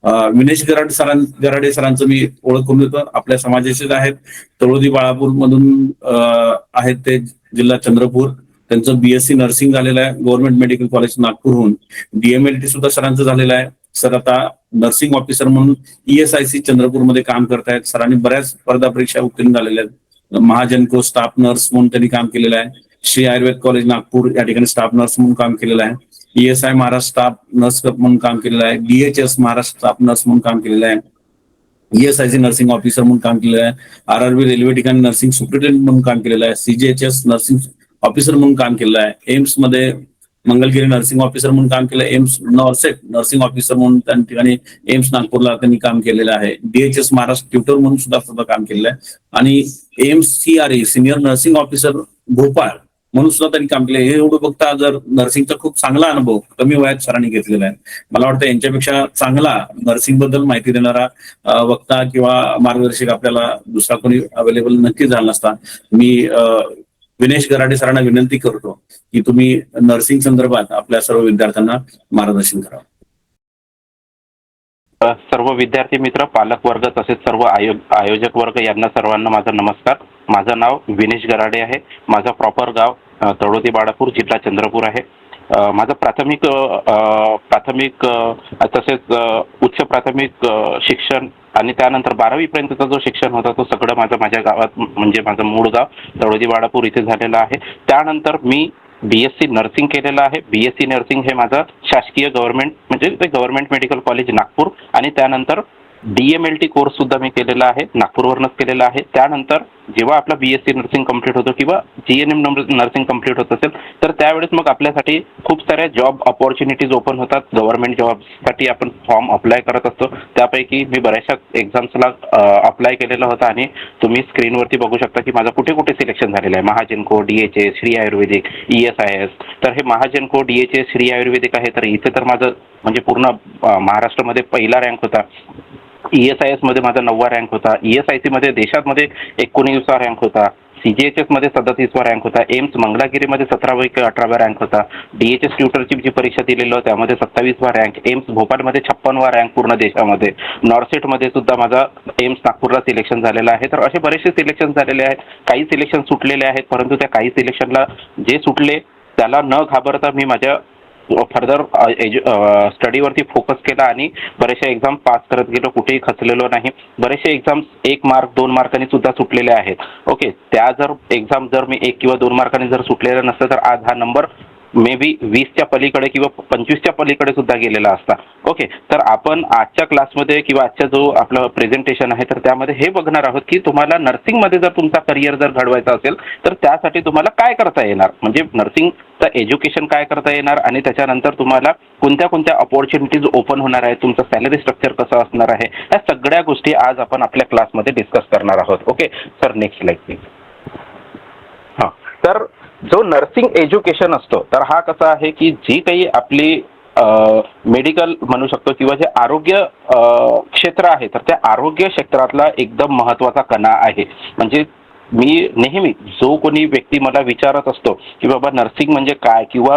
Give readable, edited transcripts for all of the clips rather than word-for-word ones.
विनेश गराडे सरांचं मी ओळख करून देतो. आपल्या समाजाचेच आहेत, तळोदी बाळापूर मधून आहेत ते, जिल्हा चंद्रपूर. त्यांचं बीएससी नर्सिंग झालेलं आहे गव्हर्नमेंट मेडिकल कॉलेज नागपूरहून. डीएमएलटी सुद्धा सरांचं झालेलं आहे. सर आता नर्सिंग ऑफिसर म्हणून ESIC चंद्रपूरमध्ये काम करतायत. सरांनी बऱ्याच स्पर्धा परीक्षा उत्तीर्ण झालेल्या आहेत. महाजनको स्टाफ नर्स म्हणून त्यांनी काम केलेलं आहे. श्री आयुर्वेद कॉलेज नागपूर या ठिकाणी स्टाफ नर्स म्हणून काम केलेलं आहे. ESI महाराष्ट्र स्टाफ नर्स म्हणून काम केलेलं आहे. DHS महाराष्ट्र स्टाफ नर्स म्हणून काम केलेलं आहे. ESIC नर्सिंग ऑफिसर म्हणून काम केलेलं आहे. RRB रेल्वे ठिकाणी नर्सिंग सुप्रिटेंडेंट म्हणून काम केलेलं आहे. CGHS नर्सिंग ऑफिसर म्हणून काम केलेलं आहे. एम्स मध्ये मंगलगिरी नर्सिंग ऑफिसर म्हणून काम केलं. एम्स नॉर्सेट नर्सिंग ऑफिसर म्हणून त्या ठिकाणी एम्स नागपूरला त्यांनी काम केलेलं आहे. DHS महाराष्ट्र ट्युटर म्हणून सुद्धा काम केलेलं आहे. आणि AIIMS CRE senior nursing officer Bhopal म्हणून सुद्धा त्यांनी काम केलं. हे एवढं बघता जर नर्सिंगचा खूप चांगला अनुभव कमी वयात सरांनी घेतलेला आहे. मला वाटतं यांच्यापेक्षा चांगला नर्सिंग बद्दल माहिती देणारा वक्ता किंवा मार्गदर्शक आपल्याला दुसरा कोणी अवेलेबल नक्की झाला नसता. मी विनेश गराडे सरांना विनंती करतो की तुम्ही नर्सिंग संदर्भात आपल्या सर्व विद्यार्थ्यांना मार्गदर्शन करावं. सर्व विद्यार्थी मित्र, पालक वर्ग तसेच सर्व आयोजक वर्ग यांना सर्वांना माझा नमस्कार. माझं नाव विनेश गराडे आहे. माझं प्रॉपर गाव तळोदी बाळापूर, जिल्हा चंद्रपूर आहे. माझं प्राथमिक तसेच उच्च प्राथमिक शिक्षण आणि त्यानंतर 12वी पर्यंतचा जो शिक्षण होता तो सगळं माझ्या गावात म्हणजे माझं मूळ गाव तळोदी बाळापूर इथे झालेलं आहे. त्यानंतर मी BSc नर्सिंग केलेलं आहे. BSc नर्सिंग हे माझं शासकीय गव्हर्नमेंट म्हणजे ते गव्हर्नमेंट मेडिकल कॉलेज नागपूर. आणि त्यानंतर DMLT कोर्स सुद्धा मी केलेला आहे, नागपूरवरूनच केलेला आहे. त्यानंतर जेव्हा आपला BSc नर्सिंग कंप्लीट होतो किंवा GNM नर्सिंग कंप्लीट होत असेल तर त्यावेळेस मग आपल्यासाठी खूप साऱ्या जॉब ऑपॉर्च्युनिटीज ओपन होतात. गव्हर्नमेंट जॉबसाठी आपण फॉर्म अप्लाय करत असतो. त्यापैकी मी बऱ्याचशा एक्झाम्सला अप्लाय केलेला होता आणि तुम्ही स्क्रीनवरती बघू शकता की माझं कुठे कुठे सिलेक्शन झालेलं आहे. महाजनको, DHS, श्री आयुर्वेदिक, ESIS. तर हे महाजनको, DHS, श्री आयुर्वेदिक आहे. तर इथे तर माझं म्हणजे पूर्ण महाराष्ट्रामध्ये पहिला रँक होता. ESIS मध्ये माझा 9वा रँक होता. ESIC मध्ये देशामध्ये 19वा रँक होता. CGHS मध्ये 37वा रँक होता. एम्स मंगलागिरीमध्ये 17वा रँक होता. DHS ट्युटरची जी परीक्षा दिलेली होती त्यामध्ये 27वा रँक. एम्स भोपाळमध्ये 56वा रँक पूर्ण देशामध्ये. नॉर्सेटमध्ये सुद्धा माझा एम्स नागपूरला सिलेक्शन झालेलं आहे. तर असे बरेचसे सिलेक्शन झालेले आहेत. काही सिलेक्शन सुटलेले आहेत, परंतु त्या काही सिलेक्शनला जे सुटले त्याला न घाबरता मी माझ्या फर्दर स्टडीवरती फोकस केला आणि बरेचशा एक्झाम पास करत गेलो, कुठेही खचलेलो नाही. बरेचसे एक्झाम्स 1 मार्क 2 मार्कांनी सुद्धा सुटलेले आहेत. ओके, त्या जर एक्झाम जर मी 1 किंवा 2 मार्कांनी जर सुटलेला नसतं तर आज हा नंबर मे बी 20च्या पलीकडे किंवा 25च्या पलीकडे सुद्धा गेलेला असता. ओके, तर आपण आजच्या क्लासमध्ये किंवा आजच्या जो आपलं प्रेझेंटेशन आहे तर त्यामध्ये हे बघणार आहोत की तुम्हाला नर्सिंगमध्ये जर तुमचा करिअर जर घडवायचा असेल तर त्यासाठी तुम्हाला काय करता येणार, म्हणजे नर्सिंगचं एज्युकेशन काय करता येणार आणि त्याच्यानंतर तुम्हाला कोणत्या कोणत्या अपॉर्च्युनिटीज ओपन होणार आहेत, तुमचं सॅलरी स्ट्रक्चर कसं असणार आहे, या सगळ्या गोष्टी आज आपण आपल्या क्लासमध्ये डिस्कस करणार आहोत. Okay sir, next slide please. हां, तर जो नर्सिंग एज्युकेशन असतो तर हा कसा आहे की जी काही आपली मेडिकल म्हणू शकतो किंवा जे आरोग्य क्षेत्र आहे तर त्या आरोग्य क्षेत्रातला एकदम महत्त्वाचा कणा आहे. म्हणजे मी नेहमी जो कोणी व्यक्ती मला विचारत असतो की बाबा नर्सिंग म्हणजे काय किंवा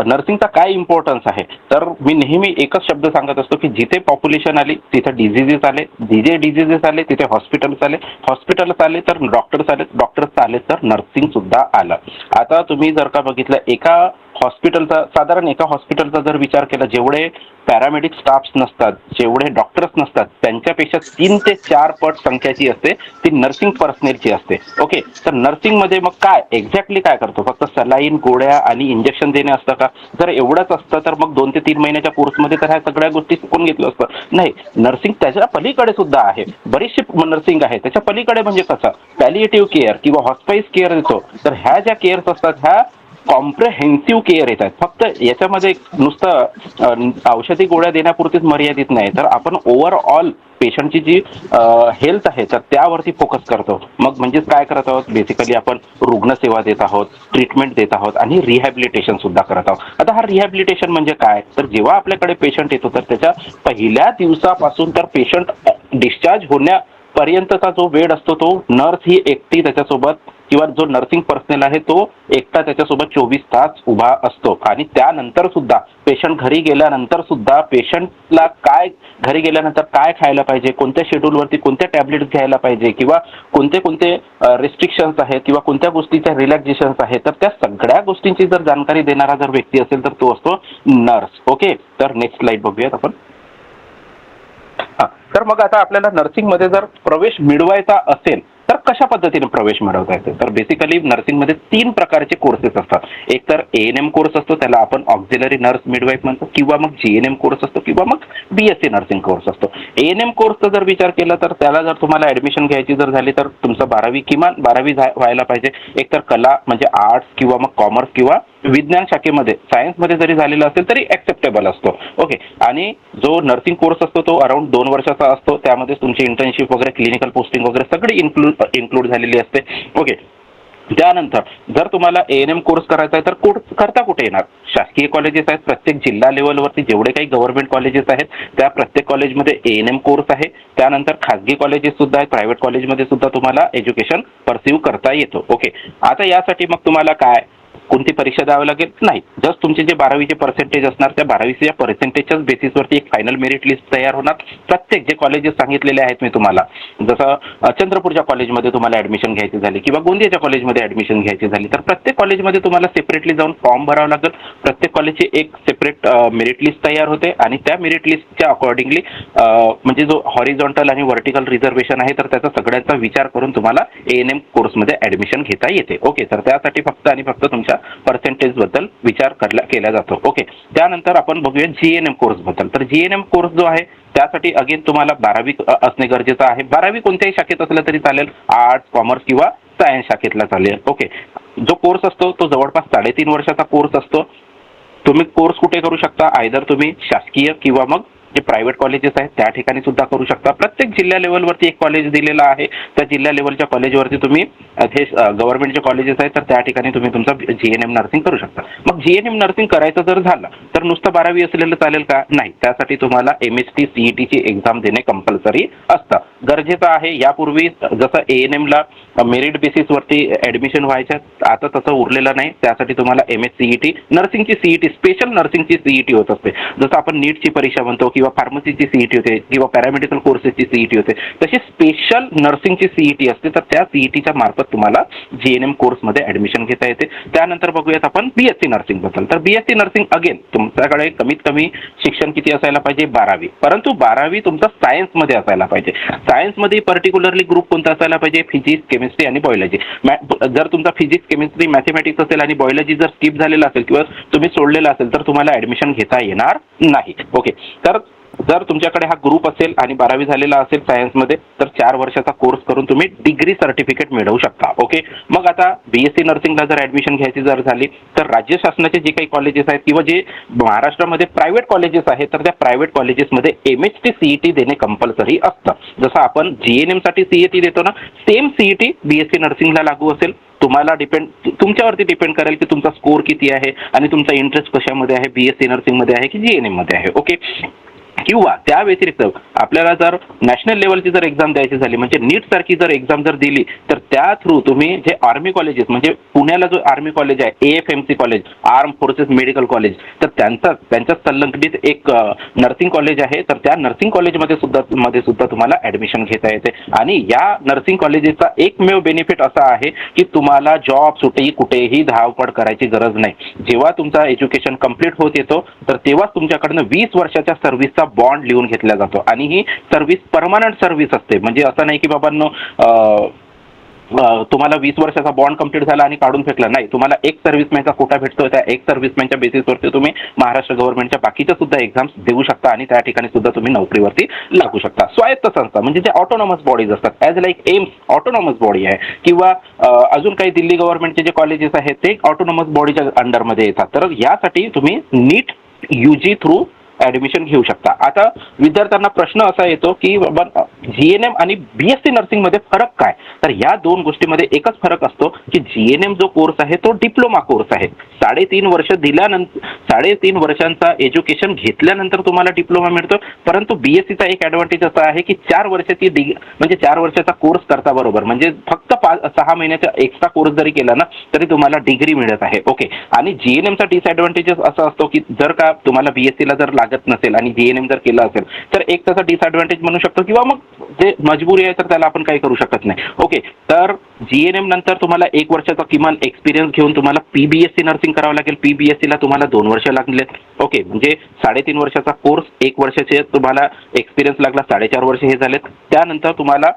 नर्सिंगचा काय इम्पॉर्टन्स आहे तर मी नेहमी एकच शब्द सांगत असतो की जिथे पॉप्युलेशन आली तिथे डिझिजेस आले, जिथे डिझिजेस आले तिथे हॉस्पिटल्स आले, हॉस्पिटल्स आले तर डॉक्टर्स आले, डॉक्टर्स आले तर नर्सिंग सुद्धा आलं. आता तुम्ही जर का बघितलं एका हॉस्पिटलचा, साधारण एका हॉस्पिटलचा जर विचार केला, जेवढे पॅरामेडिक स्टाफ्स नसतात, जेवढे डॉक्टर्स नसतात त्यांच्यापेक्षा 3 ते 4 पट संख्या जी असते ती नर्सिंग पर्सनलची असते. ओके, तर नर्सिंगमध्ये मग काय एक्झॅक्टली काय करतो, फक्त सलाईन, गोळ्या आणि इंजेक्शन देणे असतं का? जर एवढंच असतं तर मग 2 ते 3 महिन्याच्या कोर्समध्ये तर ह्या सगळ्या गोष्टी शिकून घेतलं असतं. नाही, नर्सिंग त्याच्या पलीकडे सुद्धा आहे, बरीचशी नर्सिंग आहे. त्याच्या पलीकडे म्हणजे कसं पॅलिएटिव्ह केअर किंवा हॉस्पाइस केअर देतो. तर ह्या ज्या केअर्स असतात ह्या कॉम्प्रेहेन्सिव्ह केअर येतात. फक्त याच्यामध्ये नुसतं औषधी गोळ्या देण्यापुरतीच मर्यादित नाही, तर आपण ओव्हरऑल पेशंटची जी हेल्थ आहे तर त्यावरती फोकस करतो. मग म्हणजेच काय करत आहोत, बेसिकली आपण रुग्णसेवा देत आहोत, ट्रीटमेंट देत आहोत आणि रिहॅबिलिटेशन सुद्धा करत आहोत. आता हा रिहॅबिलिटेशन म्हणजे काय, तर जेव्हा आपल्याकडे पेशंट येतो तर त्याच्या पहिल्या दिवसापासून तर पेशंट डिस्चार्ज होण्यापर्यंतचा जो वेळ असतो तो नर्स ही एकटी त्याच्यासोबत किंवा जो नर्सिंग पर्सनल आहे तो एकटा त्याच्यासोबत 24 तास उभा असतो. आणि त्यानंतर सुद्धा पेशंट घरी गेल्यानंतर सुद्धा पेशंटला काय घरी गेल्यानंतर काय खायला पाहिजे, कोणत्या शेड्यूलवरती कोणत्या टॅबलेट्स घ्यायला पाहिजे, किंवा कोणते कोणते रिस्ट्रिक्शन्स आहेत किंवा कोणत्या गोष्टीच्या रिलॅक्सेशन्स आहेत, तर त्या सगळ्या गोष्टींची जर जाणकारी देणारा जर व्यक्ती असेल तर तो असतो नर्स. ओके, तर नेक्स्ट स्लाइड बघूयात आपण. तर मग आता आपल्याला नर्सिंगमध्ये जर प्रवेश मिळवायचा असेल तर कशा पद्धतीने प्रवेश मिळवता येतो. तर बेसिकली नर्सिंगमध्ये 3 प्रकारचे कोर्सेस असतात. एक तर ANM कोर्स असतो, त्याला आपण ऑक्झिलरी नर्स मिडवाईफ म्हणतो, किंवा मग GNM कोर्स असतो, किंवा मग BSc नर्सिंग कोर्स असतो. ANM कोर्सचा जर विचार केला तर त्याला जर तुम्हाला ऍडमिशन घ्यायची जर झाली तर तुमचं 12वी किमान 12वी व्हायला पाहिजे. एक तर कला म्हणजे आर्ट्स किंवा मग कॉमर्स किंवा विज्ञान शाखेमध्ये सायन्समध्ये जरी झालेला असेल तरी ऍक्सेप्टेबल असतो. ओके, आणि जो नर्सिंग कोर्स असतो तो अराउंड 2 वर्षाचा असतो. त्यामध्ये तुमची इंटर्नशिप वगैरे क्लिनिकल पोस्टिंग वगैरे सगळी इन्क्लूड झालेली असते. ओके, त्यानंतर जर तुम्हाला ANM कोर्स करायचा आहे तर करता कुठे येणार. शासकीय कॉलेजेस आहेत, प्रत्येक जिल्हा लेवलवरती जेवढे काही गव्हर्नमेंट कॉलेजेस आहेत त्या प्रत्येक कॉलेजमध्ये ANM कोर्स आहे. त्यानंतर खासगी कॉलेजेस सुद्धा आहेत, प्रायव्हेट कॉलेजमध्ये सुद्धा तुम्हाला एज्युकेशन परस्यू करता येतो. ओके, आता यासाठी मग तुम्हाला काय कोणती परीक्षा द्यावी लागेल नाही, जस्ट तुमचे जे 12वीचे पर्सेंटेज असणार त्या 12वीच्या पर्सेंटेजच्याच बेसिसवरती एक फायनल मेरिट लिस्ट तयार होणार. प्रत्येक जे कॉलेजेस सांगितलेले आहेत मी तुम्हाला, जसं चंद्रपूरच्या कॉलेजमध्ये तुम्हाला ऍडमिशन घ्यायची झाली किंवा गोंदियाच्या कॉलेजमध्ये ऍडमिशन घ्यायची झाली तर प्रत्येक कॉलेजमध्ये तुम्हाला सेपरेटली जाऊन फॉर्म भरावा लागेल. प्रत्येक कॉलेजची एक सेपरेट मेरिट लिस्ट तयार होते आणि त्या मेरिट लिस्टच्या अकॉर्डिंगली म्हणजे जो हॉरिझॉन्टल आणि व्हर्टिकल रिझर्वेशन आहे तर त्याचा सगळ्यांचा विचार करून तुम्हाला ANM कोर्समध्ये ऍडमिशन घेता येते. ओके, तर त्यासाठी फक्त आणि फक्त तुमच्या पर्सेंटेज बद्दल विचार केला जातो. ओके, त्यानंतर आपण बघूया GNM कोर्स बद्दल. तर GNM कोर्स जो आहे त्यासाठी अगेन तुम्हाला 12वी असणे गरजेचं आहे. 12वी कोणत्याही शाखेत असलं तरी चालेल, आर्ट्स, कॉमर्स किंवा सायन्स शाखेतला चालेल. ओके, जो कोर्स असतो तो जवळपास 3.5 वर्षाचा कोर्स असतो. तुम्ही कोर्स कुठे करू शकता, आयदर तुम्ही शासकीय किंवा मग जे प्रायव्हेट कॉलेजेस आहेत त्या ठिकाणी सुद्धा करू शकता. प्रत्येक जिल्हा लेवलवरती एक कॉलेज दिलेला आहे, त्या जिल्हा लेवलच्या कॉलेजवरती तुम्ही हे गव्हर्नमेंटचे कॉलेजेस आहेत तर त्या ठिकाणी तुम्ही तुमचा GNM नर्सिंग करू शकता. मग GNM नर्सिंग करायचं जर झालं तर नुसतं 12वी असलेलं चालेल का, नाही, त्यासाठी तुम्हाला MST CETची एक्झाम देणे कंपल्सरी असतं, गरजेचं आहे. यापूर्वी जसं ANMला मेरिट बेसिसवरती ऍडमिशन व्हायच्या, आता तसं उरलेलं नाही. त्यासाठी तुम्हाला MSCET नर्सिंगची CET स्पेशल नर्सिंगची CET होत असते. जसं आपण नीटची परीक्षा म्हणतो किंवा फार्मसीची CET होते किंवा पॅरामेडिकल कोर्सेसची CET होते, तशी स्पेशल नर्सिंगची CET असते. तर त्या CETच्या मार्फत तुम्हाला GNM कोर्समध्ये ऍडमिशन घेता येते. त्यानंतर बघूयात आपण BSc नर्सिंग बद्दल. तर BSc नर्सिंग अगेन तुमच्याकडे कमीत कमी शिक्षण किती असायला पाहिजे, 12वी, परंतु 12वी तुमचा सायन्समध्ये असायला पाहिजे. सायन्समध्ये पर्टिक्युलरली ग्रुप कोणता असायला पाहिजे, फिजिक्स, केमिस्ट्री आणि बायोलॉजी. जर तुमचा फिजिक्स, केमिस्ट्री, मॅथमॅटिक्स असेल आणि बायोलॉजी जर स्किप झालेला असेल किंवा तुम्ही सोडलेला असेल तर तुम्हाला ऍडमिशन घेता येणार नाही. ओके, तर जर तुमच्याकडे हा ग्रुप असेल आणि 12वी झालेला असेल सायन्समध्ये तर 4 वर्षाचा कोर्स करून तुम्ही डिग्री सर्टिफिकेट मिळवू शकता. ओके, मग आता BSc नर्सिंगला जर ऍडमिशन घ्यायची जर झाली तर राज्य शासनाचे जे काही कॉलेजेस आहेत किंवा जे महाराष्ट्रामध्ये प्रायव्हेट कॉलेजेस आहेत तर त्या प्रायव्हेट कॉलेजेसमध्ये MST CET देणे कंपल्सरी असतं. जसं आपण GNM साठी CET देतो ना, सेम CET BSc नर्सिंगला लागू असेल. तुम्हाला तुमच्यावरती डिपेंड करेल की तुमचा स्कोर किती आहे आणि तुमचा इंटरेस्ट कशामध्ये आहे, BSc नर्सिंगमध्ये आहे की GNM मध्ये आहे. ओके, किंवा त्या व्यतिरिक्त आपल्याला जर नॅशनल लेवलची जर एक्झाम द्यायची झाली म्हणजे नीट सारखी जर एक्झाम जर दिली तर त्या थ्रू तुम्ही जे आर्मी कॉलेजेस म्हणजे पुण्याला जो आर्मी कॉलेज आहे AFMC college, arm forces medical college, तर त्यांच्या संलग्नित एक नर्सिंग कॉलेज आहे. तर त्या नर्सिंग कॉलेजमध्ये सुद्धा तुम्हाला ऍडमिशन घेता येते. आणि या नर्सिंग कॉलेजेसचा एकमेव बेनिफिट असा आहे की तुम्हाला जॉब सुटी कुठेही धावपळ करायची गरज नाही. जेव्हा तुमचा एज्युकेशन कंप्लीट होत येतो तर तेव्हाच तुमच्याकडनं 20 वर्षाच्या सर्व्हिसचा बॉन्ड लिहून घेतला जातो आणि ही सर्व्हिस परमनंट सर्व्हिस असते. म्हणजे असं नाही की बाबांनो तुम्हाला 20 वर्षाचा बॉन्ड कंप्लीट झाला आणि काढून फेकला, नाही, तुम्हाला एक सर्व्हिसमॅनचा कोटा भेटतो. त्या एक सर्व्हिसमॅनच्या बेसिसवरती तुम्ही महाराष्ट्र गव्हर्नमेंटच्या बाकीच्या सुद्धा एक्झाम्स देऊ शकता आणि त्या ठिकाणी सुद्धा तुम्ही नोकरीवरती लागू शकता. स्वायत्त संस्था म्हणजे जे ऑटोनॉमस बॉडीज असतात, as like AIIMS autonomous body आहे किंवा अजून काही दिल्ली गव्हर्नमेंटचे जे कॉलेजेस आहेत ते ऑटोनॉमस बॉडीच्या अंडरमध्ये येतात. तर यासाठी तुम्ही नीट UG थ्रू ऍडमिशन घेऊ शकता. आता विद्यार्थ्यांना प्रश्न असा येतो की बाबा जीएनएम आणि बीएससी नर्सिंग मध्ये फरक काय? तर या दोन गोष्टीमध्ये एकच फरक असतो की जीएनएम जो कोर्स आहे तो डिप्लोमा कोर्स आहे. 3.5 वर्ष दिल्यानंतर 3.5 वर्षांचा एज्युकेशन घेतल्यानंतर तुम्हाला डिप्लोमा मिळतो. परंतु बीएससीचा एक ऍडव्हान्टेज असा आहे की 4 वर्षाची म्हणजे 4 वर्षाचा कोर्स करता बरोबर म्हणजे फक्त 6 महिन्याचा एक्स्ट्रा कोर्स जरी केला ना तरी तुम्हाला डिग्री मिळत आहे. ओके. आणि जीएनएमचा डिसएडव्हान्टेजेस असा असतो की जर का तुम्हाला बीएससीला जर लागत नसेल आणि जीएनएम जर केला असेल तर एक त्याचा डिसएडव्हान्टेज म्हणू शकतो किंवा मग जे मजबुरी आहे तर त्याला आपण काही करू शकत नाही. ओके. तर जीएनएम नंतर तुम्हाला 1 वर्षाचा किमान एक्सपिरियन्स घेऊन तुम्हाला पीबीएससी नर्सिंग करावं लागेल. पीबीएससीला तुम्हाला 2 वर्ष लागले. ओके. म्हणजे 3.5 वर्षाचा कोर्स 1 वर्षाचे तुम्हाला एक्सपिरियन्स लागला, 4.5 वर्ष हे झालेत. त्यानंतर तुम्हाला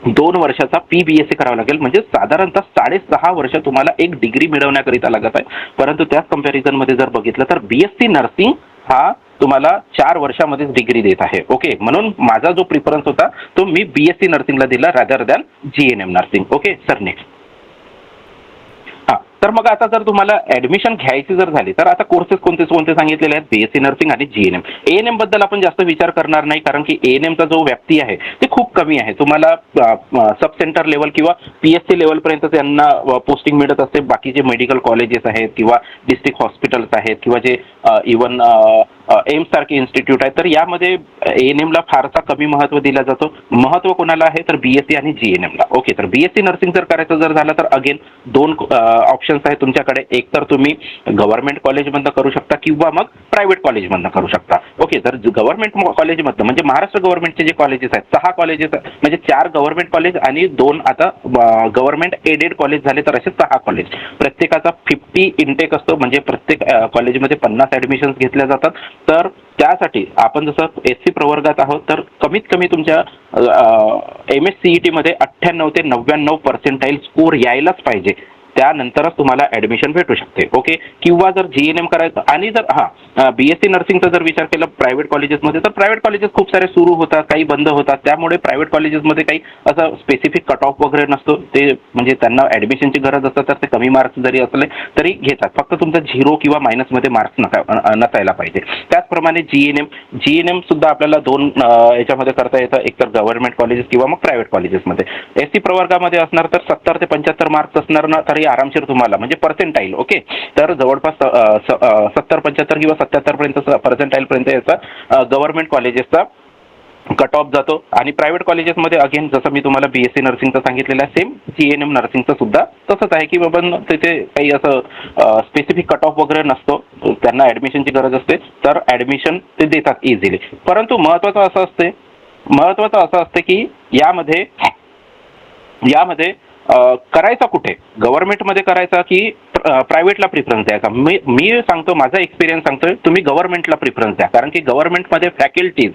2 वर्षाचा पीबीएससी करावा लागेल म्हणजे साधारणतः 6.5 वर्ष तुम्हाला एक डिग्री मिळवण्याकरिता लागत आहे. परंतु त्याच कंपॅरिझन मध्ये जर बघितलं तर बीएससी नर्सिंग हा तुम्हाला 4 वर्षामध्येच डिग्री देत आहे. ओके. म्हणून माझा जो प्रिफरन्स होता तो मी बीएससी नर्सिंगला दिला rather than GNM nursing. Okay sir. Next. हा. तर मग आता जर तुम्हाला ऍडमिशन घ्यायची जर झाली तर आता कोर्सेस कोणते कोणते सांगितलेले आहेत? बीएससी नर्सिंग आणि जीएनएम. एएनएम बद्दल आपण जास्त विचार करणार नाही कारण की एएनएमचा जो व्याप्ती आहे ते खूप कमी आहे. तुम्हाला सब सेंटर लेवल किंवा पीएससी लेवल पर्यंत त्यांना पोस्टिंग मिळत असते. बाकीचे मेडिकल कॉलेजेस आहेत किंवा डिस्ट्रिक्ट हॉस्पिटल्स आहेत किंवा जे इव्हन एम्स सारखे इन्स्टिट्यूट आहेत तर यामध्ये एएनएमला फारसा कमी महत्त्व दिला जातो. महत्त्व कोणाला आहे तर बीएससी आणि जीएनएमला. ओके. तर बीएससी नर्सिंग जर करायचं जर झालं तर अगेन 2 ऑप्शन्स आहेत तुमच्याकडे. एक तर तुम्ही गव्हर्नमेंट कॉलेजमधनं करू शकता किंवा मग प्रायव्हेट कॉलेजमधनं करू शकता. ओके. तर गव्हर्नमेंट कॉलेजमधनं म्हणजे महाराष्ट्र गव्हर्नमेंटचे जे कॉलेजेस आहेत 6 कॉलेजेस म्हणजे 4 गव्हर्नमेंट कॉलेज आणि 2 आता गव्हर्नमेंट एडेड कॉलेज झाले तर असे 6 कॉलेज. प्रत्येकाचा 50 इंटेक असतो म्हणजे प्रत्येक कॉलेजमध्ये 50 ऍडमिशन्स घेतल्या जातात. तर त्यासाठी आपण जसं एससी प्रवर्गात आहोत तर कमीत कमी तुमच्या MSCET मध्ये 98 ते 99% स्कोर यायलाच पाहिजे. त्यानंतरच तुम्हाला ऍडमिशन भेटू शकते. ओके. किंवा जर जीएनएम करायचं आणि जर बीएससी नर्सिंगचा जर विचार केला प्रायव्हेट कॉलेजेसमध्ये तर प्रायव्हेट कॉलेजेस खूप सारे सुरू होतात, काही बंद होतात. त्यामुळे प्रायव्हेट कॉलेजेसमध्ये काही असं स्पेसिफिक कट ऑफ वगैरे नसतो. ते म्हणजे त्यांना ऍडमिशनची गरज असतात तर ते कमी मार्क्स जरी असले तरी घेतात. फक्त तुमचा 0 किंवा मायनसमध्ये मार्क्स नसायला पाहिजे. त्याचप्रमाणे जीएनएम सुद्धा आपल्याला 2 याच्यामध्ये करता येतं. एक तर गव्हर्नमेंट कॉलेजेस किंवा मग प्रायव्हेट कॉलेजेसमध्ये. एससी प्रवर्गामध्ये असणार तर 70 ते 75 मार्क्स असणार ना तरी आरामशीर तुम्हाला म्हणजे पर्सेंटाईल. ओके. तर जवळपास 70, 75 किंवा 77 पर्यंत पर्सेंटाईल पर्यंत याचा गव्हर्नमेंट कॉलेजेसचा कट ऑफ जातो. आणि प्रायव्हेट कॉलेजेसमध्ये अगेन जसं मी तुम्हाला बीएससी नर्सिंगचं सांगितलेलं आहे सेम जीएनएम नर्सिंगचं सुद्धा तसंच आहे की बाबा तिथे काही असं स्पेसिफिक कट ऑफ वगैरे नसतो. त्यांना ऍडमिशनची गरज असते तर ऍडमिशन ते देतात इझिली. परंतु महत्त्वाचं असं असते की यामध्ये करायचा कुठे? गव्हर्नमेंटमध्ये करायचा की प्रायव्हेटला प्रिफरन्स द्यायचा? मी सांगतो, माझा एक्सपिरियन्स सांगतोय, तुम्ही गव्हर्नमेंटला प्रिफरन्स द्या. कारण की गव्हर्नमेंटमध्ये फॅकल्टीज,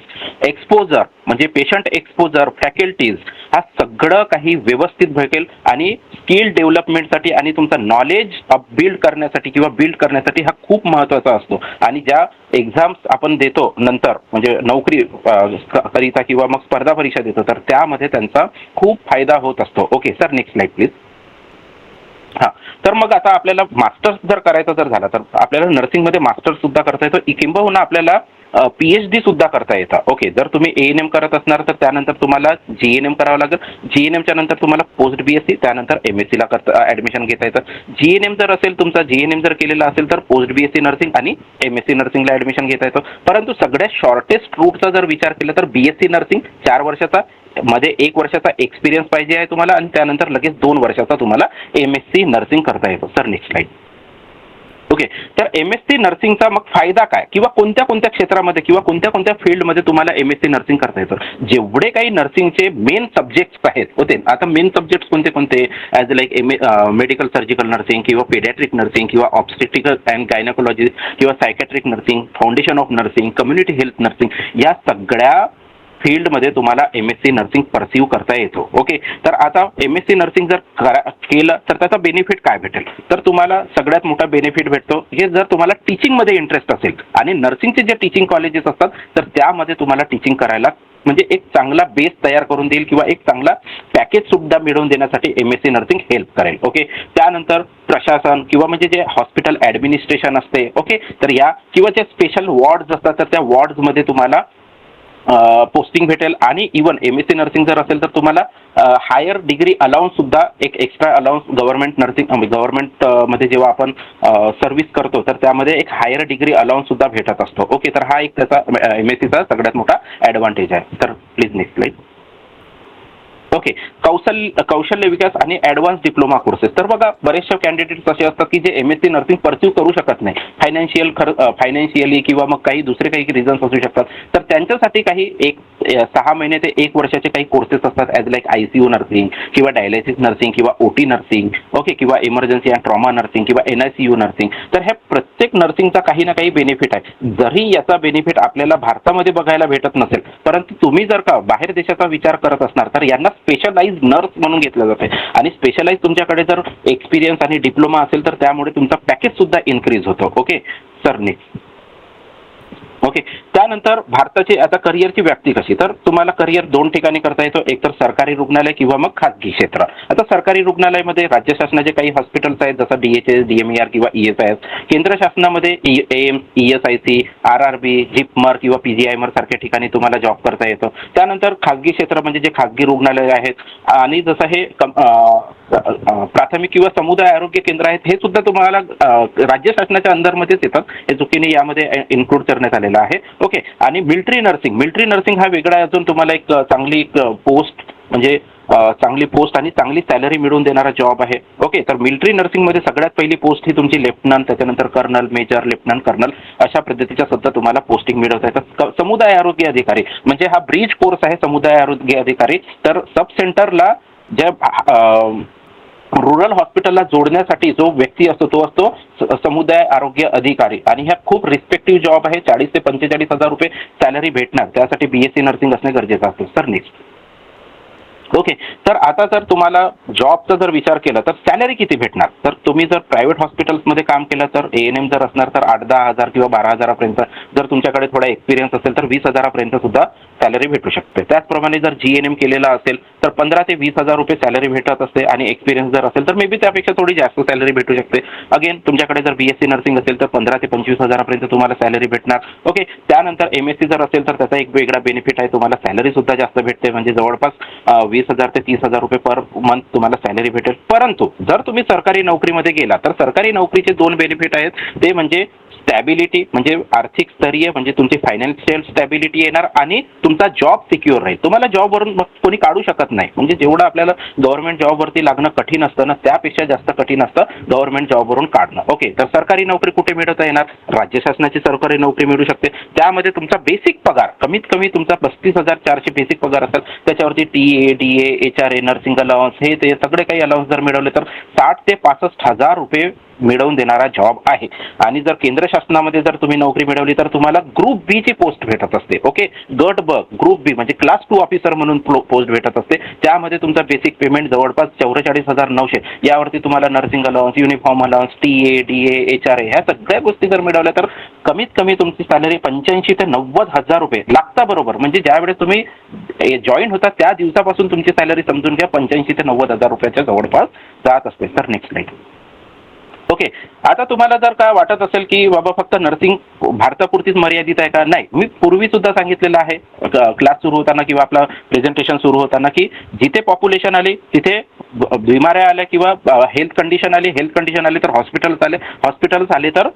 एक्सपोजर म्हणजे पेशंट एक्सपोजर, फॅकल्टीज हा सगळं काही व्यवस्थित भेटेल आणि स्किल डेव्हलपमेंटसाठी आणि तुमचं नॉलेज बिल्ड करण्यासाठी हा खूप महत्त्वाचा असतो. आणि ज्या एक्झाम्स आपण देतो नंतर म्हणजे नोकरी करिता किंवा मग स्पर्धा परीक्षा देतो तर त्यामध्ये त्यांचा खूप फायदा होत असतो. Okay sir. Next slide please. हां. तर मग आता आपल्याला मास्टर्स जर करायचा जर झाला तर आपल्याला नर्सिंगमध्ये मास्टर्स सुद्धा करता येतो. किंबहुना आपल्याला PhD सुद्धा करता येतं. ओके. जर तुम्ही एएनएम करत असणार तर त्यानंतर तुम्हाला जीएनएम करावं लागेल. जीएनएमच्या नंतर तुम्हाला पोस्ट बीएससी त्यानंतर MSCला ऍडमिशन घेता येतं. जीएनएम जर असेल तुमचा जीएनएम जर केलेला असेल तर पोस्ट बीएससी नर्सिंग आणि MSC नर्सिंगला ऍडमिशन घेता येतं. परंतु सगळ्यात शॉर्टेस्ट रूटचा जर विचार केला तर बीएससी नर्सिंग 4 वर्षाचा मध्ये 1 वर्षाचा एक्सपिरियन्स पाहिजे आहे तुम्हाला आणि त्यानंतर लगेच 2 वर्षाचा तुम्हाला MSc नर्सिंग करता येतो. Sir next slide. ओके. तर MSc नर्सिंगचा मग फायदा काय किंवा कोणत्या कोणत्या क्षेत्रामध्ये किंवा कोणत्या कोणत्या फील्डमध्ये तुम्हाला MSc नर्सिंग करता येतं? जेवढे काही नर्सिंगचे मेन सब्जेक्ट्स आहेत होते आता मेन सब्जेक्ट्स कोणते कोणते as like medical surgical nursing किंवा पेडियाट्रिक नर्सिंग किंवा ऑब्स्टेट्रिकल अँड गायनाकोलॉजी किंवा psychiatric nursing, foundation of nursing, community health nursing या सगळ्या फील्डमध्ये तुम्हाला MSc नर्सिंग परसिव्ह करता येतो. ओके. तर आता MSc नर्सिंग जर केलं तर त्याचा बेनिफिट काय भेटेल? तर तुम्हाला सगळ्यात मोठा बेनिफिट भेटतो हे जर तुम्हाला टीचिंगमध्ये इंटरेस्ट असेल आणि नर्सिंगचे जे टीचिंग कॉलेजेस असतात तर त्यामध्ये तुम्हाला टीचिंग करायला म्हणजे एक चांगला बेस तयार करून देईल किंवा एक चांगला पॅकेज सुद्धा मिळवून देण्यासाठी MSc नर्सिंग हेल्प करेल. ओके. त्यानंतर प्रशासन किंवा म्हणजे जे हॉस्पिटल ॲडमिनिस्ट्रेशन असते. ओके. तर या किंवा जे स्पेशल वॉर्ड्स असतात तर त्या वॉर्ड्समध्ये तुम्हाला पोस्टिंग भेटेल आणि इव्हन MSc नर्सिंग जर असेल तर तुम्हाला हायर डिग्री अलाउन्स सुद्धा एक extra allowance government nursing government मध्ये जेव्हा आपण सर्व्हिस करतो तर त्यामध्ये एक हायर डिग्री अलाउन्स सुद्धा भेटत असतो. ओके, तर हा एक त्याचा MScचा सगळ्यात मोठा ॲडव्हान्टेज आहे. तर प्लीज नेक्स्ट स्लाइड. ओके, कौशल्य विकास आणि ॲडव्हान्स डिप्लोमा कोर्सेस. तर बघा बरेचसे कॅन्डिडेट्स असे असतात की जे MSc नर्सिंग परस्यू करू शकत नाही, फायनान्शियली किंवा मग काही दुसरे काही रिझन्स असू शकतात. तर त्यांच्यासाठी काही 6 महिने ते 1 वर्षाचे काही कोर्सेस असतात ॲज लाईक ICU नर्सिंग किंवा डायलिसिस नर्सिंग किंवा OT नर्सिंग, ओके, किंवा इमर्जन्सी अँड ट्रॉमा नर्सिंग किंवा NICU नर्सिंग. तर ह्या प्रत्येक नर्सिंगचा काही ना काही बेनिफिट आहे. जरी याचा बेनिफिट आपल्याला भारतामध्ये बघायला भेटत नसेल, परंतु तुम्ही जर का बाहेर देशाचा विचार करत असणार तर यांना स्पेशलाइज नर्स म्हणून घेतलं जाते आणि स्पेशलाइज तुमच्याकडे जर एक्सपिरियन्स आणि डिप्लोमा असेल तर त्यामुळे तुमचा पॅकेज सुद्धा इन्क्रीज होतो. Okay sir, next. ओके, त्यानंतर भारताची आता करिअरची व्याप्ती कशी, तर तुम्हाला करिअर 2 ठिकाणी करता येतो, एक तर सरकारी रुग्णालय किंवा मग खाजगी क्षेत्र. आता सरकारी रुग्णालयामध्ये राज्य शासनाचे काही हॉस्पिटल्स आहेत जसं DHS, DMER किंवा ESIS. केंद्र शासनामध्ये AIMS, ESIC, RRB, JIPMER किंवा PGIMER सारख्या ठिकाणी तुम्हाला जॉब करता येतो. त्यानंतर खाजगी क्षेत्र म्हणजे जे खाजगी रुग्णालय आहेत आणि जसं हे प्राथमिक किंवा समुदाय आरोग्य केंद्र आहेत हे सुद्धा तुम्हाला राज्य शासनाच्या अंडरमध्येच येतात. हे चुकीने यामध्ये इन्क्लूड करण्यात आलेलं आहे. ओके, आणि मिलिटरी नर्सिंग हा वेगळा अजून तुम्हाला एक चांगली पोस्ट म्हणजे चांगली पोस्ट आणि चांगली सॅलरी मिळवून देणारा जॉब आहे. ओके, तर मिलिटरी नर्सिंगमध्ये सगळ्यात पहिली पोस्ट ही तुमची लेफ्टनंट, त्याच्यानंतर कर्नल, मेजर, लेफ्टनंट कर्नल अशा पद्धतीच्या सुद्धा तुम्हाला पोस्टिंग मिळवता येतात. समुदाय आरोग्य अधिकारी म्हणजे हा ब्रिज कोर्स आहे समुदाय आरोग्य अधिकारी. तर सब सेंटरला ज्या रुरल हॉस्पिटलला जोडण्यासाठी जो व्यक्ती असतो तो असतो समुदाय आरोग्य अधिकारी आणि ह्या खूप रिस्पेक्टिव्ह जॉब आहे. 40 ते 45,000 रुपये सॅलरी भेटणार, त्यासाठी BSc नर्सिंग असणे गरजेचं असतं. Sir next. ओके, तर आता जर तुम्हाला जॉबचा जर विचार केला तर सॅलरी किती भेटणार, तर तुम्ही जर प्रायव्हेट हॉस्पिटल्समध्ये काम केलं तर ANM जर असणार तर 8-10 हजार किंवा 12,000 पर्यंत, जर तुमच्याकडे थोडा एक्सपिरियन्स असेल तर 20,000 पर्यंत सुद्धा सॅलरी भेटू शकते. त्याचप्रमाणे जर GNM केलेला असेल तर 15 ते 20,000 रुपये सॅलरी भेटत असते आणि एक्सपिरियन्स जर असेल तर मे बी त्यापेक्षा थोडी जास्त सॅलरी भेटू शकते. अगेन तुमच्याकडे जर BSc नर्सिंग असेल तर 15 ते 25,000 पर्यंत तुम्हाला सॅलरी भेटणार. ओके, त्यानंतर MSc जर असेल तर त्याचा एक वेगळा बेनिफिट आहे, तुम्हाला सॅलरी सुद्धा जास्त भेटते म्हणजे जवळपास 20,000 ते 30,000 रुपये पर मंथ तुम्हाला सॅलरी भेटेल. परंतु जर तुम्ही सरकारी नोकरीमध्ये गेला तर सरकारी नोकरीचे 2 बेनिफिट आहेत, ते म्हणजे स्टॅबिलिटी म्हणजे आर्थिक स्तरीय म्हणजे तुमची फायनान्शियल स्टॅबिलिटी येणार आणि तुमचा जॉब सिक्युअर राहील. तुम्हाला जॉबवरून कोणी काढू शकत नाही. म्हणजे जेवढं आपल्याला गव्हर्नमेंट जॉबवरती लागणं कठीण असतं ना त्यापेक्षा जास्त कठीण असतं गव्हर्नमेंट जॉबवरून काढणं. ओके, तर सरकारी नोकरी कुठे मिळवता येणार, राज्य शासनाची सरकारी नोकरी मिळू शकते. त्यामध्ये तुमचा बेसिक पगार कमीत कमी तुमचा 35,400 बेसिक पगार असेल, त्याच्यावरती TA, DA, HRA, nursing allowance हे ते सगळे काही अलाउन्स जर मिळवले तर 60 ते 65,000 रुपये मिळवून देणारा जॉब आहे. आणि जर केंद्र शासनामध्ये जर तुम्ही नोकरी मिळवली तर तुम्हाला ग्रुप बी ची पोस्ट भेटत असते. ओके, गट ब ग्रुप बी म्हणजे क्लास 2 ऑफिसर म्हणून पोस्ट भेटत असते. त्यामध्ये तुमचा बेसिक पेमेंट जवळपास 44,900 यावरती तुम्हाला nursing allowance, uniform allowance, TA, DA, HRA ह्या सगळ्या गोष्टी जर मिळवल्या तर कमीत कमी तुमची सॅलरी 85,000 ते 90,000 रुपये लागता बरोबर. म्हणजे ज्यावेळेस तुम्ही जॉईन होता त्या दिवसापासून तुमची सॅलरी समजून घ्या 85,000 ते 90,000 रुपयाच्या जवळपास जात असते. तर नेक्स्ट स्लाइड. ओके, आता तुम्हाला जर काय वाटत असेल की बाबा फक्त नर्सिंग भारतापुरतीच मर्यादित आहे का, नाही, मी पूर्वी सुद्धा सांगितलेलं आहे क्लास सुरू होताना किंवा आपला प्रेझेंटेशन सुरू होताना की जिथे पॉप्युलेशन आली तिथे बिमाऱ्या आल्या किंवा हेल्थ कंडिशन आली तर हॉस्पिटल्स आले तर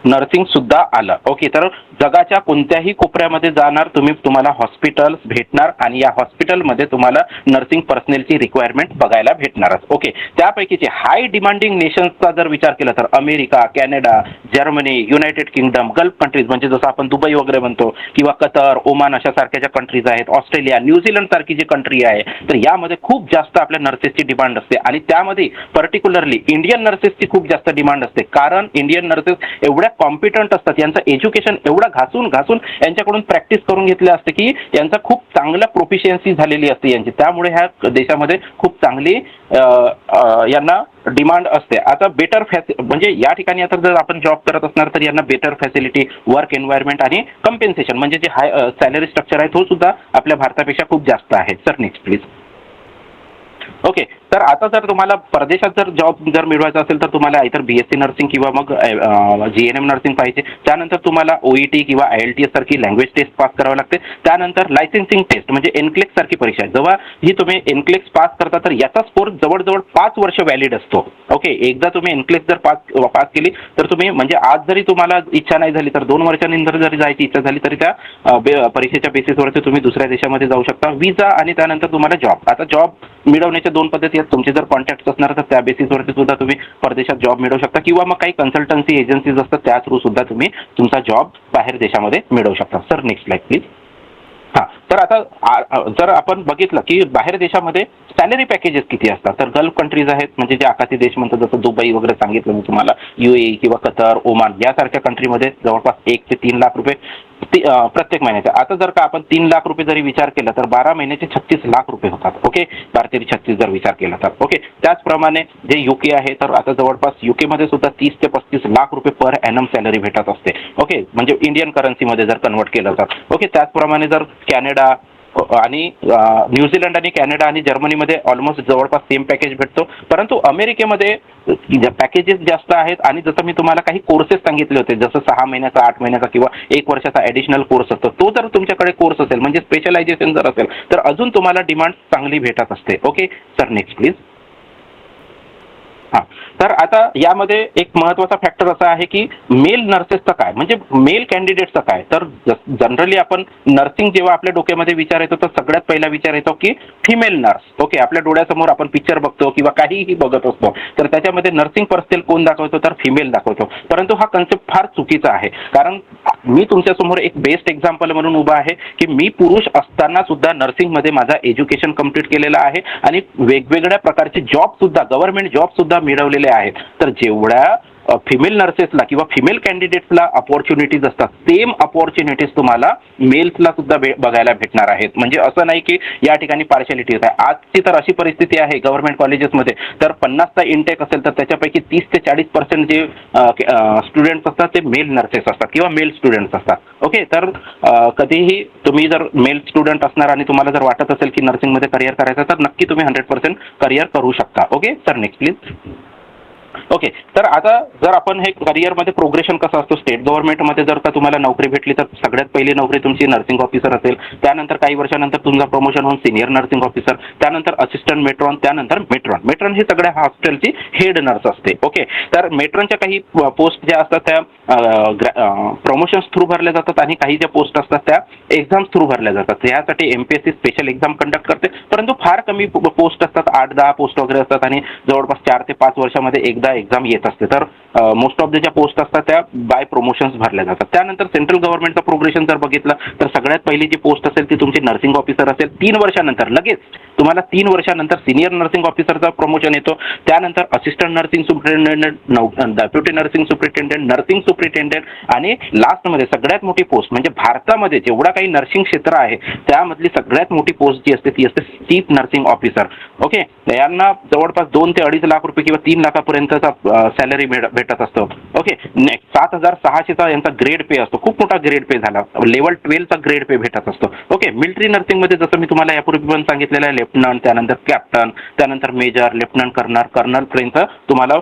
नर्सिंग सुद्धा आलं. ओके, तर जगाच्या कोणत्याही कोपऱ्यामध्ये जाणार तुम्हाला हॉस्पिटल्स भेटणार आणि या हॉस्पिटलमध्ये तुम्हाला नर्सिंग पर्सनलची रिक्वायरमेंट बघायला भेटणारच. ओके, त्यापैकीचे हाय डिमांडिंग नेशन्सचा जर विचार केला तर America, Canada, Germany, United kingdom, gulf countries म्हणजे जसं आपण दुबई वगैरे म्हणतो किंवा कतर, ओमान अशा सारख्या ज्या कंट्रीज आहेत, ऑस्ट्रेलिया, न्यूझीलंड सारखी जी कंट्री आहे तर यामध्ये खूप जास्त आपल्या नर्सेसची डिमांड असते आणि त्यामध्ये पर्टिक्युलरली इंडियन नर्सेसची खूप जास्त डिमांड असते. कारण इंडियन नर्सेस एवढ्या कॉम्पिटंट असतात, यांचं एज्युकेशन एवढं घासून यांच्याकडून प्रॅक्टिस करून घेतले असते की यांचा खूप चांगल्या प्रोफिशियन्सी झालेली असते यांची. त्यामुळे ह्या देशामध्ये खूप चांगली यांना डिमांड असते. आता बेटर म्हणजे या ठिकाणी आता जर आपण जॉब करत असणार तर यांना बेटर फॅसिलिटी, वर्क एन्व्हायरमेंट आणि कम्पेन्सेशन म्हणजे जे हाय सॅलरी स्ट्रक्चर आहे तो सुद्धा आपल्या भारतापेक्षा खूप जास्त आहे. Sir next please. ओके, तर आता जर तुम्हाला परदेशात जर जॉब जर मिळवायचा असेल तर तुम्हाला इतर BSc नर्सिंग किंवा मग GNM नर्सिंग पाहिजे. त्यानंतर तुम्हाला OET किंवा IELTS सारखी लँग्वेज टेस्ट पास करावी लागते. त्यानंतर लायसेन्सिंग टेस्ट म्हणजे NCLEX सारखी परीक्षा आहे. जेव्हा ही तुम्ही NCLEX पास करता तर याचा स्कोर जवळजवळ 5 वर्ष व्हॅलिड असतो. ओके, एकदा तुम्ही NCLEX जर पास केली तर तुम्ही म्हणजे आज जरी तुम्हाला इच्छा नाही झाली तर 2 वर्षानंतर जरी जायची इच्छा झाली तरी त्या परीक्षेच्या बेसिसवरती तुम्ही दुसऱ्या देशामध्ये जाऊ शकता. विजा आणि त्यानंतर तुम्हाला जॉब. आता जॉब मिळवण्याच्या 2 पद्धती आहेत. तुमचे जर कॉन्टॅक्ट असणार तर त्या बेसिसवरती सुद्धा तुम्ही परदेशात जॉब मिळवू शकता किंवा मग काही कन्सल्टन्सी एजन्सीज असतात त्या थ्रू सुद्धा तुम्ही तुमचा जॉब बाहेर देशामध्ये मिळवू शकता. Sir next slide please. हां, तर आता जर आपण बघितलं की बाहेर देशामध्ये सॅलरी पॅकेजेस किती असतात तर गल्फ कंट्रीज आहेत म्हणजे जे आखाती देश म्हणतात जसं दुबई वगैरे सांगितलं मी तुम्हाला, UAE किंवा कतर, ओमान यासारख्या कंट्रीमध्ये जवळपास 1 ते 3 लाख रुपये प्रत्येक महिन्याचे. आता जर का आपण 3 लाख रुपये जरी विचार केला तर 12 महिन्याचे 36 लाख रुपये होतात. ओके, 12×36 जर विचार केला तर. ओके, त्याचप्रमाणे जे UK आहे तर आता जवळपास UK मध्ये सुद्धा 30 ते 35 लाख रुपये पर ॲनम सॅलरी भेटत असते. ओके, म्हणजे इंडियन करन्सीमध्ये जर कन्वर्ट केलं तर. ओके, त्याचप्रमाणे जर कॅनडा आणि न्यूझीलंड आणि कॅनडा आणि जर्मनीमध्ये ऑलमोस्ट जवळपास सेम पॅकेज भेटतो. परंतु अमेरिकेमध्ये पॅकेजेस जास्त आहेत आणि जसं मी तुम्हाला काही कोर्सेस सांगितले होते जसं 6 महिन्याचा, 8 महिन्याचा किंवा 1 वर्षाचा ॲडिशनल कोर्स असतो, तो जर तुमच्याकडे कोर्स असेल म्हणजे स्पेशलायझेशन जर असेल तर अजून तुम्हाला डिमांड चांगली भेटत असते. Okay sir, next please. हां, तर आता यामध्ये एक महत्त्वाचा फॅक्टर असा आहे की मेल नर्सेसचं काय म्हणजे मेल कॅन्डिडेटचं काय. तर जनरली आपण नर्सिंग जेव्हा आपल्या डोक्यामध्ये विचार येतो तर सगळ्यात पहिला विचार येतो की फिमेल नर्स. ओके, आपल्या डोळ्यासमोर आपण पिक्चर बघतो किंवा काहीही बघत असतो तर त्याच्यामध्ये नर्सिंग पर्सनल कोण दाखवतो तर फिमेल दाखवतो. परंतु हा कन्सेप्ट फार चुकीचा आहे. कारण मी तुमच्यासमोर एक बेस्ट एक्झाम्पल म्हणून उभा आहे की मी पुरुष असताना सुद्धा नर्सिंगमध्ये माझा एज्युकेशन कंप्लीट केलेलं आहे आणि वेगवेगळ्या प्रकारचे जॉब सुद्धा गव्हर्नमेंट जॉब सुद्धा मिळवलेले आहेत. तर जेवढ्या फिमेल नर्सेसला किंवा फिमेल कॅन्डिडेट्सला अपॉर्च्युनिटीज असतात सेम अपॉर्च्युनिटीज तुम्हाला मेल्सला सुद्धा बघायला भेटणार आहेत. म्हणजे असं नाही की या ठिकाणी पार्शालिटी आहे. आजची तर अशी परिस्थिती आहे गव्हर्नमेंट कॉलेजेसमध्ये तर 50चा इंटेक असेल तर त्याच्यापैकी 30 ते 40% जे स्टुडंट्स असतात ते मेल नर्सेस असतात किंवा मेल स्टुडंट्स असतात. ओके, तर कधीही तुम्ही जर मेल स्टुडंट असणार आणि तुम्हाला जर वाटत असेल की नर्सिंगमध्ये करिअर करायचं तर नक्की तुम्ही 100% करिअर करू शकता. Okay sir, next please. Okay, तर आता जर आपण हे करिअरमध्ये प्रोग्रेशन कसं असतो स्टेट गव्हर्नमेंटमध्ये जर का तुम्हाला नोकरी भेटली तर सगळ्यात पहिली नोकरी तुमची नर्सिंग ऑफिसर असेल. त्यानंतर काही वर्षानंतर तुमचा प्रमोशन होऊन सिनियर नर्सिंग ऑफिसर, त्यानंतर असिस्टंट मेट्रॉन, त्यानंतर मेट्रॉन. मेट्रॉन ही सगळ्या हॉस्पिटलची हेड नर्स असते. ओके, तर मेट्रॉनच्या काही पोस्ट ज्या असतात त्या प्रमोशन्स थ्रू भरल्या जातात आणि काही ज्या पोस्ट असतात त्या एक्झाम्स थ्रू भरल्या जातात. यासाठी MPSC स्पेशल एक्झाम कंडक्ट करते. परंतु फार कमी पोस्ट असतात, 8-10 पोस्ट वगैरे असतात आणि जवळपास 4 ते 5 वर्षामध्ये एकदा एक्झाम येत असते. तर मोस्ट ऑफ द ज्या पोस्ट असतात त्या बाय प्रमोशन्स भरल्या जातात. त्यानंतर सेंट्रल गव्हर्नमेंटचं प्रोग्रेशन जर बघितलं तर सगळ्यात पहिली जी पोस्ट असेल ती तुमची नर्सिंग ऑफिसर असेल. 3 वर्षानंतर लगेच तुम्हाला 3 वर्षानंतर सिनियर नर्सिंग ऑफिसरचा प्रमोशन येतो. त्यानंतर assistant nursing superintendent, deputy nursing superintendent, nursing superintendent आणि लास्टमध्ये सगळ्यात मोठी पोस्ट म्हणजे भारतामध्ये जेवढा काही नर्सिंग क्षेत्र आहे त्यामधली सगळ्यात मोठी पोस्ट जी असते ती असते चीफ नर्सिंग ऑफिसर. ओके, यांना जवळपास 2 ते 2.5 लाख रुपये किंवा 3 लाखापर्यंतचा सॅलरी भेटत असतो. ओके, नेक्स्ट 7,600चा यांचा ग्रेड पे असतो. खूप मोठा ग्रेड पे झाला. लेवल 12चा ग्रेड पे भेटत असतो. ओके, मिलिटरी नर्सिंगमध्ये जसं मी तुम्हाला यापूर्वी पण सांगितलेलं आहे लेफ्टनंट, त्यानंतर कॅप्टन, त्यानंतर मेजर, लेफ्टनंट कर्नलपर्यंत तुम्हाला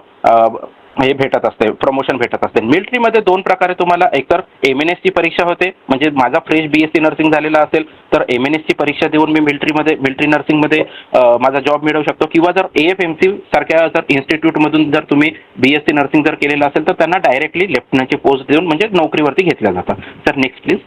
हे भेटत असते, प्रमोशन भेटत असते. मिलिटरीमध्ये 2 प्रकारे तुम्हाला एकतर MNSची परीक्षा होते म्हणजे माझा फ्रेश BSc नर्सिंग झालेला असेल तर MNSची परीक्षा देऊन मी मिलिटरी नर्सिंगमध्ये माझा जॉब मिळवू शकतो किंवा जर AFMC सारख्या जर इन्स्टिट्यूटमधून जर तुम्ही BSc नर्सिंग जर केलेलं असेल तर त्यांना डायरेक्टली लेफ्टनंटची पोस्ट देऊन म्हणजे नोकरीवरती घेतल्या जातं. तर नेक्स्ट प्लीज.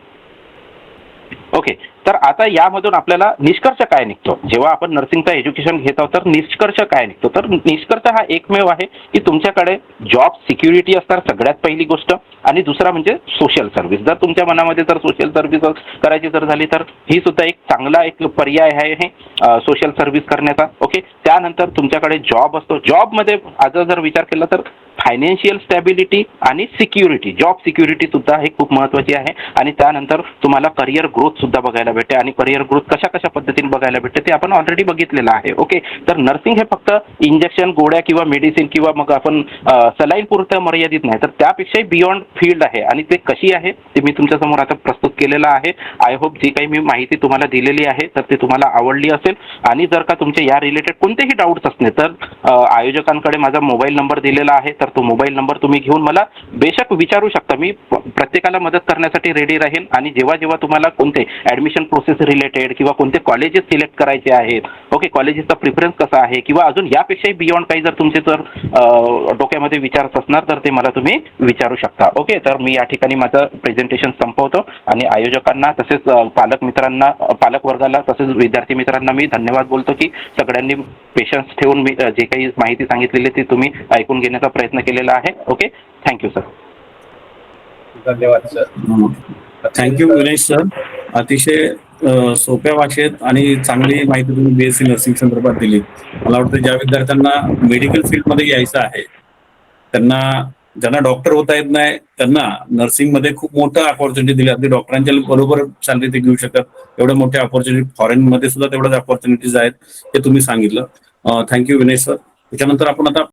ओके, तर आता यामधून आपल्याला निष्कर्ष काय निघतो जेव्हा आपण नर्सिंगचं एज्युकेशन घेत आहोत तर निष्कर्ष काय निघतो तर निष्कर्ष हा एकमेव आहे की तुमच्याकडे जॉब सिक्युरिटी असणार सगळ्यात पहिली गोष्ट आणि दुसरा म्हणजे सोशल सर्व्हिस. जर तुमच्या मनामध्ये जर सोशल सर्व्हिस करायची जर झाली तर ही सुद्धा एक चांगला एक पर्याय आहे सोशल सर्व्हिस करण्याचा. ओके, त्यानंतर तुमच्याकडे जॉब असतो. जॉबमध्ये आज जर विचार केला तर फायनान्शियल स्टॅबिलिटी आणि सिक्युरिटी, जॉब सिक्युरिटी सुद्धा हे खूप महत्त्वाची आहे. आणि त्यानंतर तुम्हाला करिअर ग्रोथ सुद्धा बघायला भेटते, आणि करिअर ग्रोथ कशा कशा पद्धतीने बघायला भेटते ते आपण ऑलरेडी बघितलेलं आहे. ओके, तर नर्सिंग हे फक्त इंजेक्शन, गोळ्या किंवा मेडिसिन किंवा मग आपण सलाईन पुरतं मर्यादित नाही, तर त्यापेक्षाही बियॉन्ड फील्ड आहे. आणि ते कशी आहे ते मी तुमच्यासमोर आता प्रस्तुत केलेलं आहे. आय होप जी काही मी माहिती तुम्हाला दिलेली आहे तर ती तुम्हाला आवडली असेल. आणि जर का तुमचे या रिलेटेड कोणतेही डाऊट्स असले तर आयोजकांकडे माझा मोबाईल नंबर दिलेला आहे, तर तो मोबाईल नंबर तुम्ही घेऊन मला बेशक विचारू शकता. मी प्रत्येकाला मदत करण्यासाठी रेडी राहील. आणि जेव्हा जेव्हा तुम्हाला कोणते ॲडमिशन प्रोसेस रिलेटेड किंवा कोणते कॉलेजेस सिलेक्ट करायचे आहेत, ओके, कॉलेजेसचा प्रिफरन्स कसा आहे किंवा अजून यापेक्षाही बियॉन्ड काही जर तुमचे जर डोक्यामध्ये विचार असणार तर ते मला तुम्ही विचारू शकता. ओके, तर मी या ठिकाणी माझं प्रेझेंटेशन संपवतो आणि आयोजकांना तसेच पालक मित्रांना, पालक वर्गाला तसेच विद्यार्थी मित्रांना मी धन्यवाद बोलतो की सगळ्यांनी पेशन्स ठेवून मी जे काही माहिती सांगितलेली ती तुम्ही ऐकून घेण्याचा प्रयत्न केलेला आहे. Okay, thank you sir. धन्यवाद सर. Thank you Vinesh sir. अतिशय सोप्या भाषेत आणि चांगली माहिती तुम्ही बीएससी नर्सिंग संदर्भात दिली. मला वाटतं ज्या विद्यार्थ्यांना मेडिकल फील्डमध्ये यायचं आहे, त्यांना ज्यांना डॉक्टर होता येत नाही त्यांना नर्सिंगमध्ये खूप मोठं अपॉर्च्युनिटी दिली. अगदी डॉक्टरांच्या बरोबर सॅलरी ते घेऊ शकतात, एवढ्या मोठ्या अपॉर्च्युनिटी फॉरेनमध्ये सुद्धा तेवढ्याच अपॉर्च्युनिटीज आहेत हे तुम्ही सांगितलं. Thank you Vinesh sir. त्याच्यानंतर आपण आता